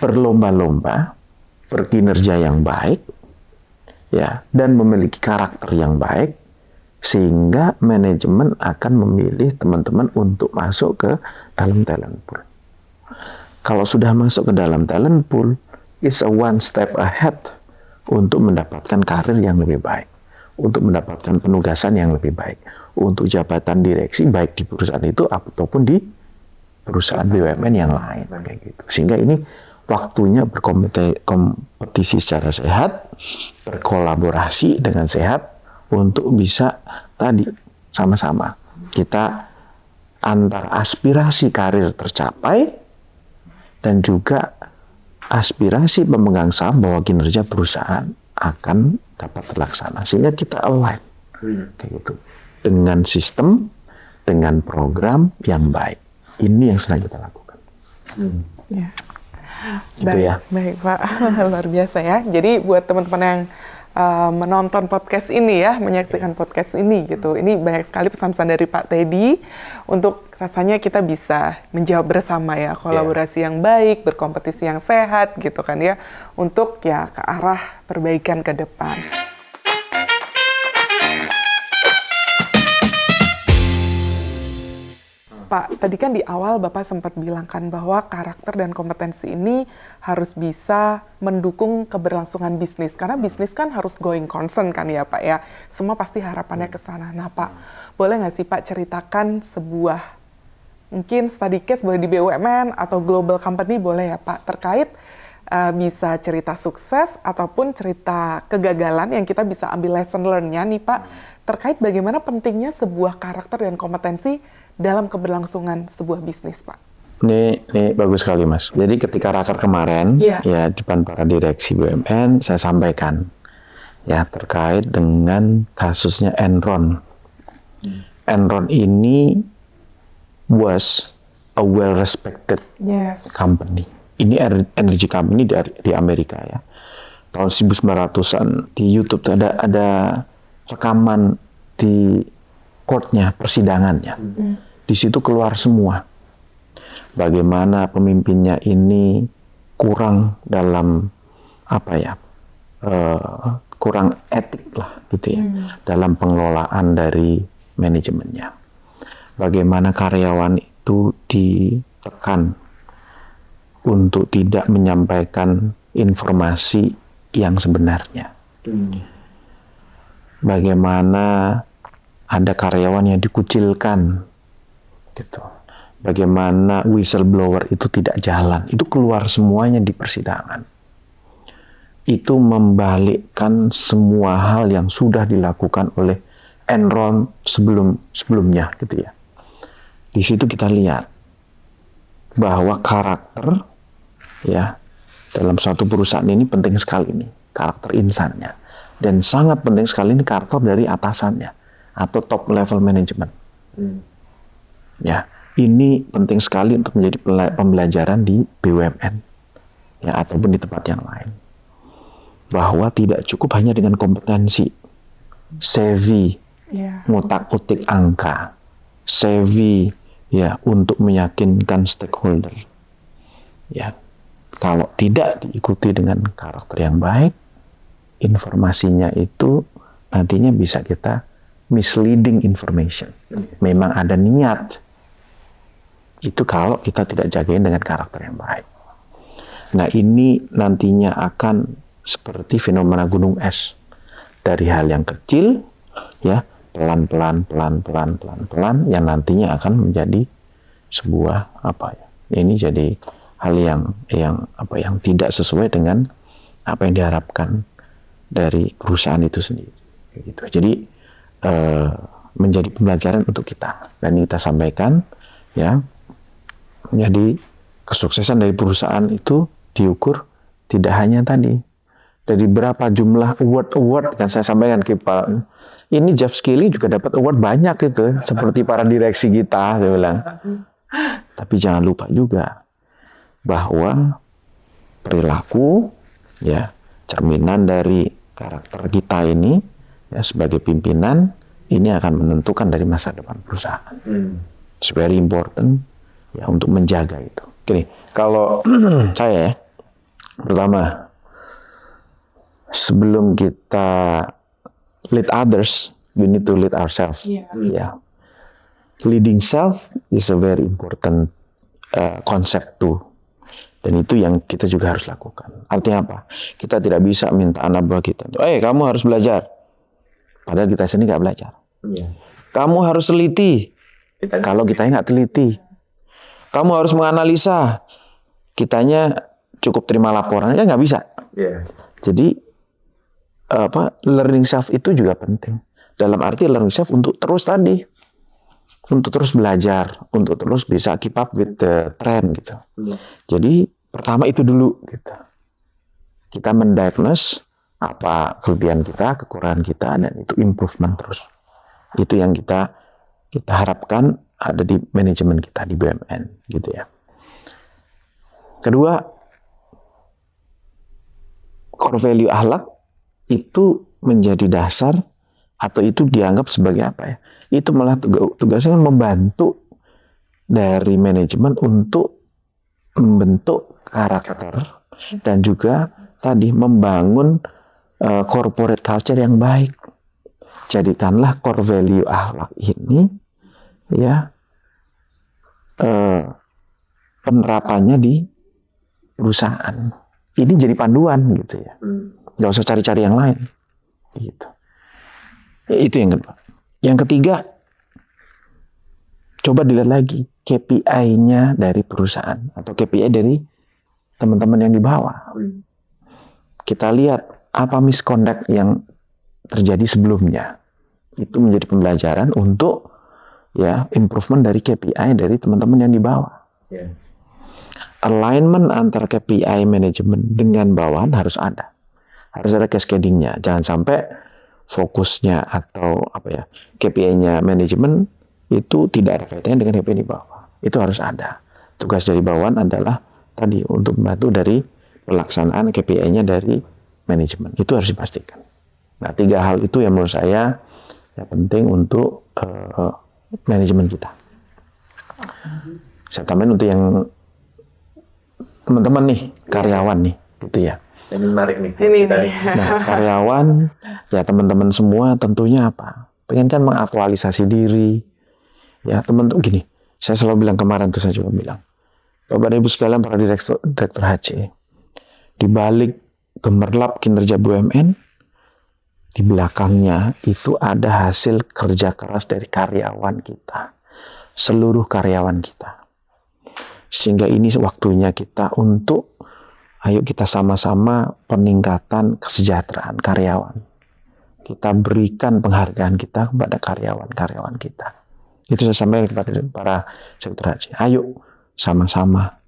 Speaker 4: berlomba-lomba berkinerja yang baik ya dan memiliki karakter yang baik, sehingga manajemen akan memilih teman-teman untuk masuk ke dalam talent pool. Kalau sudah masuk ke dalam talent pool, it's a one step ahead untuk mendapatkan karir yang lebih baik, untuk mendapatkan penugasan yang lebih baik, untuk jabatan direksi baik di perusahaan itu ataupun di perusahaan BUMN yang lain kayak gitu. Sehingga ini waktunya berkompetisi secara sehat, berkolaborasi dengan sehat, untuk bisa tadi sama-sama kita antara aspirasi karir tercapai dan juga aspirasi pemegang saham bahwa kinerja perusahaan akan dapat terlaksana, sehingga kita align kayak gitu dengan sistem, dengan program yang baik. Ini yang sedang kita lakukan.
Speaker 1: Baik Pak, luar biasa ya. Jadi buat teman-teman yang menonton podcast ini ya, menyaksikan podcast ini gitu. Ini banyak sekali pesan-pesan dari Pak Teddy untuk rasanya kita bisa menjawab bersama ya, kolaborasi yang baik, berkompetisi yang sehat gitu kan ya, untuk ya ke arah perbaikan ke depan. Pak, tadi kan di awal Bapak sempat bilangkan bahwa karakter dan kompetensi ini harus bisa mendukung keberlangsungan bisnis. Karena bisnis kan harus going concern kan ya Pak ya. Semua pasti harapannya ke sana. Nah Pak, boleh nggak sih Pak ceritakan sebuah mungkin study case boleh di BUMN atau global company boleh ya Pak, terkait bisa cerita sukses ataupun cerita kegagalan yang kita bisa ambil lesson learn-nya nih Pak, terkait bagaimana pentingnya sebuah karakter dan kompetensi dalam keberlangsungan sebuah bisnis, Pak.
Speaker 4: Ini bagus sekali, Mas. Jadi ketika raker kemarin, ya depan para direksi BUMN, saya sampaikan ya terkait dengan kasusnya Enron. Enron ini was a well-respected company. Ini energy company di Amerika ya. Tahun 1900-an di YouTube ada rekaman di court-nya, persidangannya. Di situ keluar semua. Bagaimana pemimpinnya ini kurang dalam kurang etik lah gitu ya dalam pengelolaan dari manajemennya. Bagaimana karyawan itu ditekan untuk tidak menyampaikan informasi yang sebenarnya. Bagaimana ada karyawan yang dikucilkan gitu. bagaimana whistleblower itu tidak jalan, itu keluar semuanya di persidangan. Itu membalikkan semua hal yang sudah dilakukan oleh Enron sebelumnya gitu ya. Di situ kita lihat bahwa karakter ya dalam suatu perusahaan ini penting sekali nih, karakter insannya, dan sangat penting sekali ini karakter dari atasannya atau top level management. Ya, ini penting sekali untuk menjadi pembelajaran di BUMN ya ataupun di tempat yang lain. Bahwa tidak cukup hanya dengan kompetensi, savvy, ngotak-utik angka, savvy ya untuk meyakinkan stakeholder. Ya, kalau tidak diikuti dengan karakter yang baik, informasinya itu nantinya bisa kita misleading information. Memang ada niat. Itu kalau kita tidak jagain dengan karakter yang baik. Nah, ini nantinya akan seperti fenomena gunung es. Dari hal yang kecil, ya, pelan-pelan yang nantinya akan menjadi sebuah ini jadi hal yang tidak sesuai dengan apa yang diharapkan dari perusahaan itu sendiri. Gitu. Jadi menjadi pembelajaran untuk kita dan kita sampaikan ya. Jadi kesuksesan dari perusahaan itu diukur tidak hanya tadi dari berapa jumlah award kan saya sampaikan ke Pak. Ini Jeff Skilly juga dapat award banyak itu seperti para direksi kita saya bilang. Tapi jangan lupa juga bahwa perilaku ya cerminan dari karakter kita ini ya sebagai pimpinan ini akan menentukan dari masa depan perusahaan. It's very important ya untuk menjaga itu. Gini, kalau saya pertama sebelum kita lead others, we need to lead ourselves. Yeah. Leading self is a very important concept too. Dan itu yang kita juga harus lakukan. Artinya apa? Kita tidak bisa minta anak buah kita, kamu harus belajar. Padahal kita sendiri nggak belajar. Kamu harus teliti. Kalau kita nggak teliti. Kamu harus menganalisa. Kitanya cukup terima laporan, nggak bisa. Jadi learning self itu juga penting. Dalam arti learning self untuk terus belajar, untuk terus bisa keep up with the trend gitu. Jadi pertama itu dulu gitu. Kita mendiagnose apa kelebihan kita, kekurangan kita, dan itu improvement terus. Itu yang kita harapkan ada di manajemen kita di BUMN gitu ya. Kedua, core value akhlak itu menjadi dasar atau itu dianggap sebagai apa ya? Itu malah tugasnya membantu dari manajemen untuk membentuk karakter dan juga tadi membangun corporate culture yang baik. Jadikanlah core value akhlak ini ya penerapannya di perusahaan. Ini jadi panduan gitu ya. Nggak usah cari-cari yang lain. Gitu. Itu yang kedua. Yang ketiga, coba dilihat lagi KPI-nya dari perusahaan atau KPI dari teman-teman yang di bawah. Kita lihat apa misconduct yang terjadi sebelumnya. Itu menjadi pembelajaran untuk ya improvement dari KPI dari teman-teman yang di bawah. Alignment antara KPI manajemen dengan bawahan harus ada. Harus ada cascading-nya. Jangan sampai fokusnya atau KPI-nya manajemen itu tidak ada kaitannya dengan KPI di bawah. Itu harus ada. Tugas dari bawahan adalah tadi untuk membantu dari pelaksanaan KPI-nya dari manajemen. Itu harus dipastikan. Nah, 3 hal itu yang menurut saya penting untuk manajemen kita. Saya tambahin untuk yang teman-teman nih, karyawan nih, gitu ya.
Speaker 2: Ini menarik nih.
Speaker 4: Nah, karyawan, ya teman-teman semua tentunya apa? Pengen kan mengaktualisasi diri. Ya, teman-teman gini, saya selalu bilang kemarin tuh saya juga bilang, Bapak Ibu sekalian para direktur HC, di balik gemerlap kinerja BUMN, di belakangnya itu ada hasil kerja keras dari karyawan kita. Seluruh karyawan kita. Sehingga ini waktunya kita untuk ayo kita sama-sama peningkatan kesejahteraan karyawan. Kita berikan penghargaan kita kepada karyawan-karyawan kita. Itu saya sampaikan kepada para sekretariat. Ayo sama-sama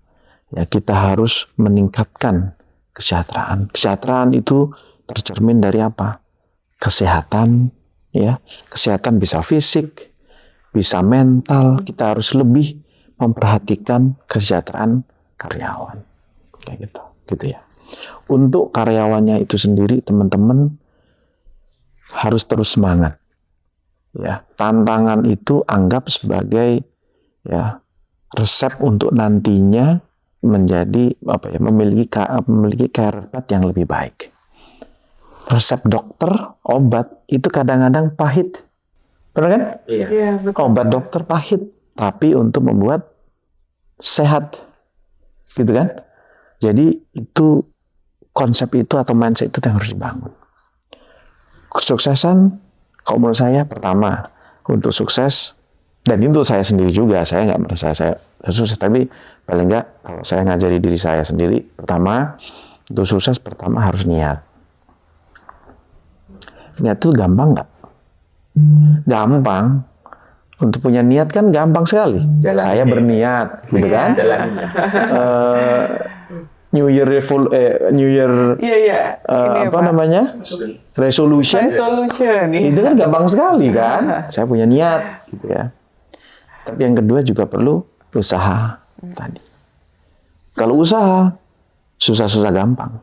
Speaker 4: ya kita harus meningkatkan kesejahteraan. Kesejahteraan itu tercermin dari apa? Kesehatan, ya. Kesehatan bisa fisik, bisa mental. Kita harus lebih memperhatikan kesejahteraan karyawan. Kayak gitu ya. Untuk karyawannya itu sendiri, teman-teman harus terus semangat. Ya, tantangan itu anggap sebagai ya resep untuk nantinya menjadi memiliki career path yang lebih baik. Resep dokter obat itu kadang-kadang pahit, benar kan?
Speaker 1: Iya, betul.
Speaker 4: Obat dokter pahit, tapi untuk membuat sehat, gitu kan? Jadi itu konsep itu atau mindset itu yang harus dibangun. Kesuksesan, kalau menurut saya pertama untuk sukses, dan itu saya sendiri juga, saya nggak merasa saya sukses, tapi paling nggak kalau saya ngajari diri saya sendiri, pertama untuk sukses pertama harus niat. Niat itu gampang nggak? Gampang. Untuk punya niat kan gampang sekali. Saya berniat, gitu kan? New Year apa namanya? Resolution. Itu kan gampang sekali kan? Saya punya niat, gitu ya. Tapi yang kedua juga perlu usaha tadi. Kalau usaha susah-susah gampang.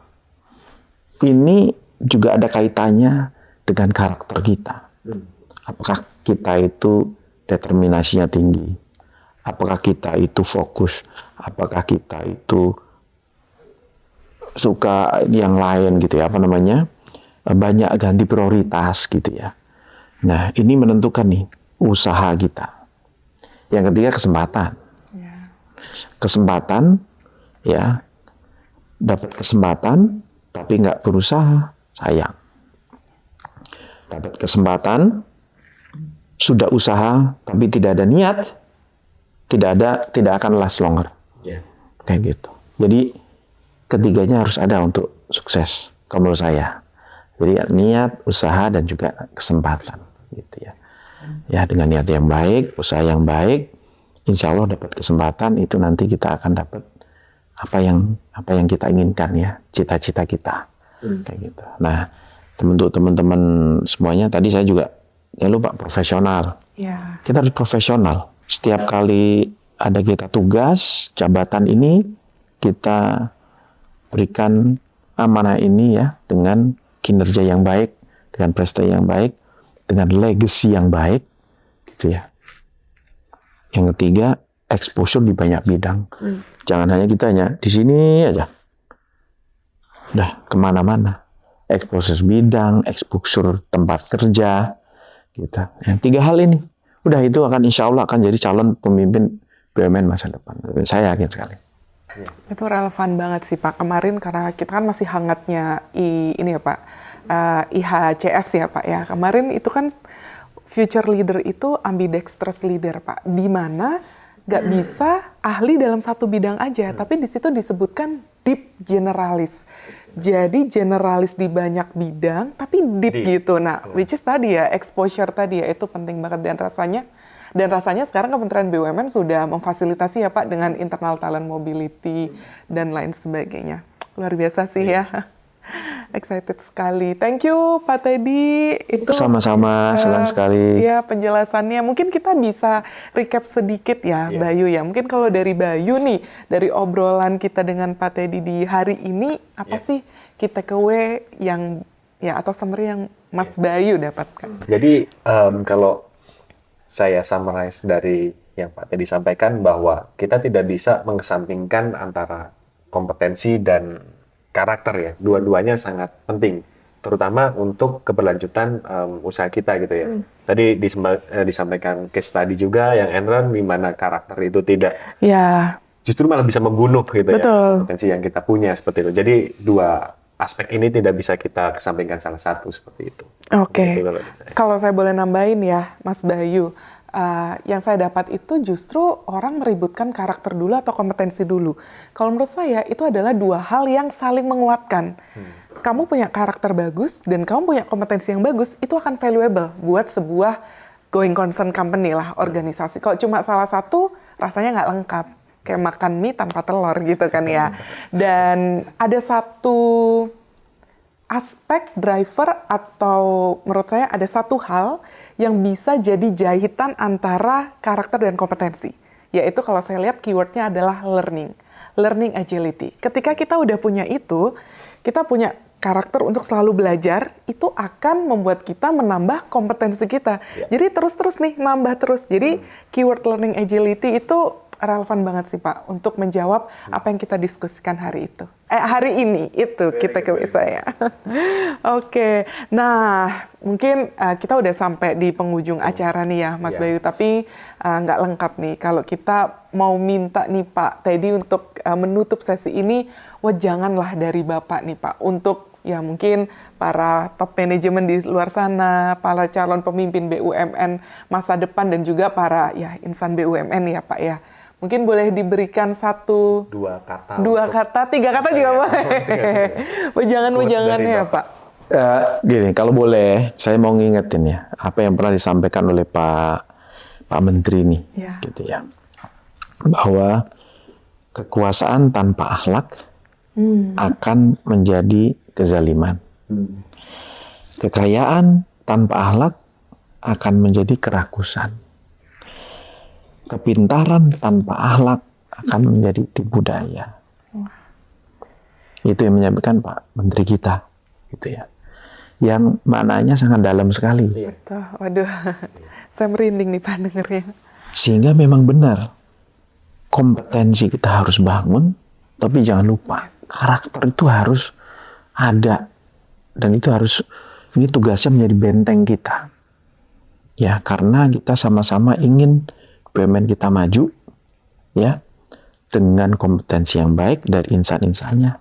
Speaker 4: Ini juga ada kaitannya dengan karakter kita. Apakah kita itu determinasinya tinggi? Apakah kita itu fokus? Apakah kita itu suka yang lain gitu ya, banyak ganti prioritas gitu ya. Nah, ini menentukan nih usaha kita. Yang ketiga kesempatan. Kesempatan ya, dapat kesempatan tapi nggak berusaha, sayang. Dapat kesempatan, sudah usaha tapi tidak ada niat, tidak akan last longer. Kayak gitu. Jadi ketiganya harus ada untuk sukses, kalau menurut saya. Jadi niat, usaha, dan juga kesempatan, gitu ya. Ya, dengan niat yang baik, usaha yang baik, insya Allah dapat kesempatan, itu nanti kita akan dapat apa yang kita inginkan ya, cita-cita kita, kayak gitu. Nah, untuk teman-teman semuanya, tadi saya juga ya lupa profesional.
Speaker 1: Ya.
Speaker 4: Kita harus profesional. Setiap kali ada kita tugas, jabatan ini kita berikan amanah ini ya dengan kinerja yang baik, dengan prestasi yang baik, dengan legacy yang baik, gitu ya. Yang ketiga, exposure di banyak bidang. Jangan hanya kita di sini aja. Udah kemana-mana. Exposure bidang, exposure tempat kerja, gitu. Yang tiga hal ini, udah itu akan insya Allah akan jadi calon pemimpin BUMN masa depan. Saya yakin sekali.
Speaker 1: Itu relevan banget sih Pak. Kemarin karena kita kan masih hangatnya ini ya Pak, IHCS ya Pak ya. Kemarin itu kan future leader itu ambidextrous leader Pak, di mana nggak bisa ahli dalam satu bidang aja, tapi di situ disebutkan deep generalis. Jadi generalis di banyak bidang, tapi deep gitu. Nah, which is tadi ya, exposure tadi ya, itu penting banget. Dan rasanya sekarang Kementerian BUMN sudah memfasilitasi ya Pak, dengan internal talent mobility dan lain sebagainya. Luar biasa sih ya. Excited sekali. Thank you Pak Teddy. Itu
Speaker 4: sama-sama, senang sekali.
Speaker 1: Ya, penjelasannya. Mungkin kita bisa recap sedikit ya, Bayu ya. Mungkin kalau dari Bayu nih, dari obrolan kita dengan Pak Teddy di hari ini, apa sih kita takeaway yang ya atau summary yang Mas Bayu dapatkan?
Speaker 2: Jadi kalau saya summarize dari yang Pak Teddy sampaikan, bahwa kita tidak bisa mengesampingkan antara kompetensi dan karakter ya, dua-duanya sangat penting, terutama untuk keberlanjutan usaha kita gitu ya. Tadi disampaikan case tadi juga yang Enron, di mana karakter itu tidak, justru malah bisa membunuh gitu.
Speaker 1: Betul.
Speaker 2: Ya, potensi yang kita punya seperti itu. Jadi dua aspek ini tidak bisa kita kesampingkan salah satu seperti itu.
Speaker 1: Oke. Kalau saya boleh nambahin ya, Mas Bayu, yang saya dapat itu justru orang meributkan karakter dulu atau kompetensi dulu. Kalau menurut saya itu adalah dua hal yang saling menguatkan. Kamu punya karakter bagus dan kamu punya kompetensi yang bagus, itu akan valuable buat sebuah going concern company lah, organisasi. Kalau cuma salah satu, rasanya nggak lengkap. Kayak makan mie tanpa telur gitu kan ya. Dan ada satu aspek driver atau menurut saya ada satu hal yang bisa jadi jahitan antara karakter dan kompetensi. Yaitu kalau saya lihat keywordnya adalah learning agility. Ketika kita udah punya itu, kita punya karakter untuk selalu belajar, itu akan membuat kita menambah kompetensi kita. Jadi terus-terus nih, nambah terus. Jadi keyword learning agility itu relevan banget sih Pak untuk menjawab apa yang kita diskusikan hari ini itu kita saya. Oke, nah mungkin kita udah sampai di penghujung acara nih ya Mas Bayu, tapi nggak lengkap nih kalau kita mau minta nih Pak Teddy untuk menutup sesi ini, janganlah dari Bapak nih Pak untuk ya mungkin para top manajemen di luar sana, para calon pemimpin BUMN masa depan dan juga para ya insan BUMN ya Pak ya. Mungkin boleh diberikan dua kata, tiga kata juga boleh. Wejangan ya Pak.
Speaker 4: Gini, kalau boleh, saya mau ngingetin ya apa yang pernah disampaikan oleh Pak Menteri nih, gitu ya, bahwa kekuasaan tanpa akhlak akan menjadi kezaliman. Kekayaan tanpa akhlak akan menjadi kerakusan. Kepintaran tanpa akhlak akan menjadi tipu daya. Itu yang menyampaikan Pak Menteri kita, gitu ya. Yang maknanya sangat dalam sekali.
Speaker 1: Betul. Waduh, saya merinding nih Pak dengernya.
Speaker 4: Sehingga memang benar, kompetensi kita harus bangun, tapi jangan lupa karakter itu harus ada, dan itu harus, ini tugasnya menjadi benteng kita. Ya, karena kita sama-sama ingin BUMN kita maju, ya, dengan kompetensi yang baik dari insan-insannya,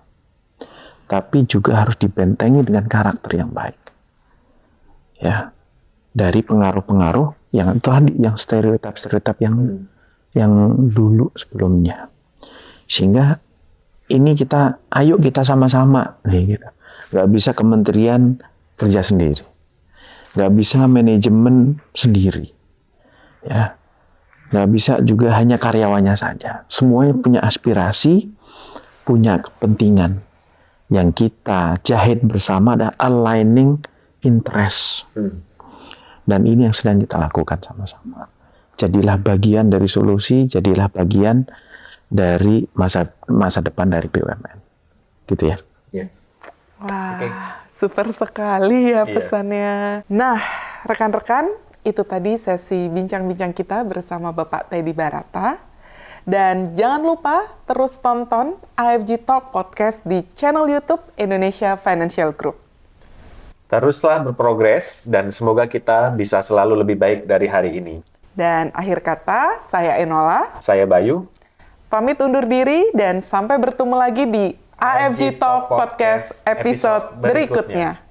Speaker 4: tapi juga harus dibentengi dengan karakter yang baik, ya, dari pengaruh-pengaruh yang tadi, yang stereotip yang dulu sebelumnya, sehingga ini ayo kita sama-sama, nih, gitu. Nggak bisa kementerian kerja sendiri, nggak bisa manajemen sendiri, ya. Nggak bisa juga hanya karyawannya saja. Semuanya punya aspirasi, punya kepentingan yang kita jahit bersama, ada aligning interest. Dan ini yang sedang kita lakukan sama-sama. Jadilah bagian dari solusi, jadilah bagian dari masa depan dari BUMN. Gitu ya.
Speaker 1: Wah, super sekali ya pesannya. Nah, rekan-rekan, itu tadi sesi bincang-bincang kita bersama Bapak Teddy Barata. Dan jangan lupa terus tonton AFG Talk Podcast di channel YouTube Indonesia Financial Group.
Speaker 2: Teruslah berprogres dan semoga kita bisa selalu lebih baik dari hari ini.
Speaker 1: Dan akhir kata, saya Enola.
Speaker 2: Saya Bayu.
Speaker 1: Pamit undur diri dan sampai bertemu lagi di AFG Talk Podcast episode berikutnya.